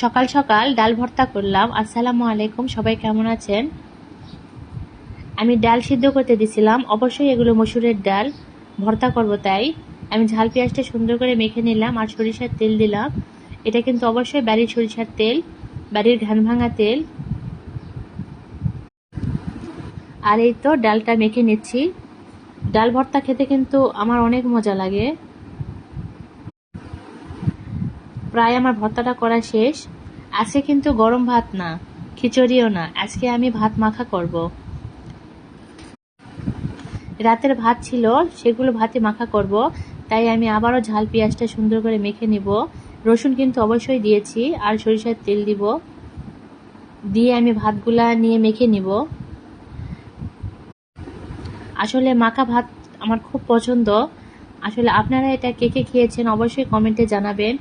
সকাল সকাল ডাল ভর্তা করলাম। আসসালামু আলাইকুম, সবাই কেমন আছেন? আমি ডাল সিদ্ধ করতে দিছিলাম, অবশ্যই এগুলো মসুরের ডাল, ভর্তা করব তাই আমি ঝাল পেঁয়াজটা সুন্দর করে মেখে নিলাম আর সরিষার তেল দিলাম। এটা কিন্তু অবশ্যই বাড়ির সরিষার তেল, বাড়ির ঘান ভাঙা তেল। আর এই তো ডালটা মেখে নিচ্ছি। ডাল ভর্তা খেতে কিন্তু আমার অনেক মজা লাগে। প্রায় আমার ভর্তাটা করা শেষ। আজকে কিন্তু গরম ভাত না, খিচুড়িও না, আজকে আমি ভাত মাখা করব। রাতের ভাত ছিল, সেগুলো ভাতে মাখা করব, তাই আমি আবারও ঝাল পেঁয়াজটা সুন্দর করে মেখে নিব। রসুন কিন্তু অবশ্যই দিয়েছি আর সরিষার তেল দিব, দিয়ে আমি ভাতগুলা নিয়ে মেখে নিব। আসলে মাখা ভাত আমার খুব পছন্দ। আসলে আপনারা এটা কে কে খেয়েছেন অবশ্যই কমেন্টে জানাবেন।